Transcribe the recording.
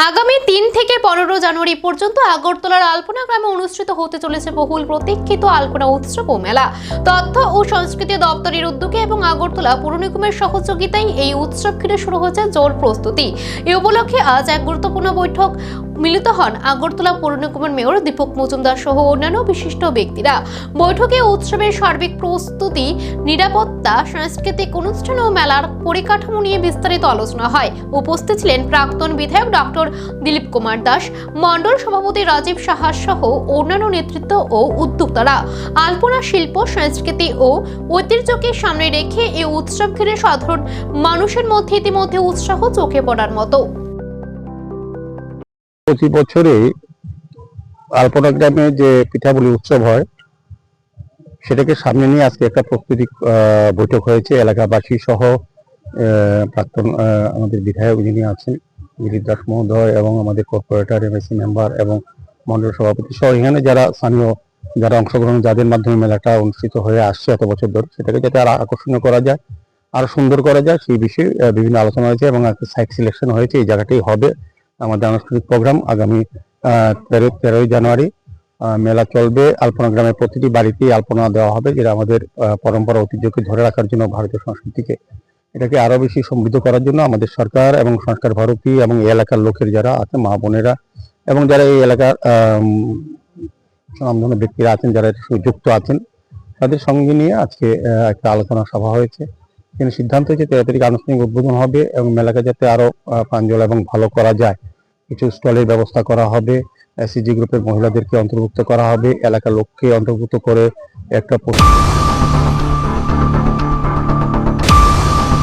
আগামী 3 থেকে 15 জানুয়ারি পর্যন্ত আগরতলার আলপনা গ্রামে অনুষ্ঠিত হতে চলেছে বহুল প্রতীক্ষিত আলপনা উৎসব ও মেলা। তথ্য ও সংস্কৃতি দপ্তরের উদ্যোগে এবং আগরতলা পৌর নিগমের সহযোগিতায় এই উৎসব ঘিরে শুরু হয়েছে জোর প্রস্তুতি। এই উপলক্ষে আজ এক গুরুত্বপূর্ণ বৈঠক মিলিত হন আগরতলা পৌর নিগমের মেয়র দীপক মজুমদার সহ অন্যান্য বিশিষ্ট ব্যক্তিরা। বৈঠকে উৎসবের সার্বিক প্রস্তুতি, নিরাপত্তা, সাংস্কৃতিক অনুষ্ঠান ও মেলার পরিকাঠামো নিয়ে বিস্তারিত আলোচনা হয়। উপস্থিত ছিলেন প্রাক্তন বিধায়ক ডক্টর দিলীপ কুমার দাস, মণ্ডল সভাপতি রাজীব সাহা সহ অন্যান্য নেতৃত্ব ও উদ্যোক্তারা। আলপনা শিল্প, সংস্কৃতি ও ঐতিহ্যকে সামনে রেখে এই উৎসব ঘিরে সাধারণ মানুষের মধ্যে ইতিমধ্যে উৎসাহ চোখে পড়ার মতো। প্রতি বছরে আলপনা গ্রামে যে পিঠাপুলি উৎসব হয় সেটাকে সামনে নিয়ে আজকে একটা প্রস্তুতি বৈঠক হয়েছে। এলাকাবাসী সহ প্রাক্তন আমাদের বিধায়ক যিনি আছেন দিলীপ দাস মহোদয় এবং আমাদের কর্পোরেটর এমএসি মেম্বার এবং মন্ডল সভাপতি সহ এখানে যারা স্থানীয় যারা অংশগ্রহণ, যাদের মাধ্যমে মেলাটা অনুষ্ঠিত হয়ে আসছে এত বছর ধরে, সেটাকে যাতে আরো আকর্ষণীয় করা যায়, আরো সুন্দর করা যায়, সেই বিষয়ে বিভিন্ন আলোচনা হয়েছে এবং একটা সাইট সিলেকশন হয়েছে। এই জায়গাটাই হবে আমাদের আনুষ্ঠানিক প্রোগ্রাম। আগামী 13ই জানুয়ারি মেলা চলবে। আলপনা গ্রামের প্রতিটি বাড়িতেই আলপনা দেওয়া হবে, যেটা আমাদের পরম্পরা ঐতিহ্যকে ধরে রাখার জন্য, ভারতীয় সংস্কৃতিকে এটাকে আরো বেশি সমৃদ্ধ করার জন্য আমাদের সরকার এবং সংস্কার ভারতী এবং এই এলাকার লোকের যারা আছে, মা বোনেরা এবং যারা এই এলাকার নামধন্য ব্যক্তিরা আছেন, যারা যুক্ত আছেন, তাদের সঙ্গে নিয়ে আজকে একটা আলোচনা সভা হয়েছে। কিন্তু সিদ্ধান্ত হয়েছে 13 তারিখ আনুষ্ঠানিক উদ্বোধন হবে এবং মেলাকে যাতে আরো প্রাঞ্জল এবং ভালো করা যায়, কিছু স্টলের ব্যবস্থা করা হবে, এসএসজি গ্রুপের মহিলাদেরকে অন্তর্ভুক্ত করা হবে, এলাকার লোককে অন্তর্ভুক্ত করে একটা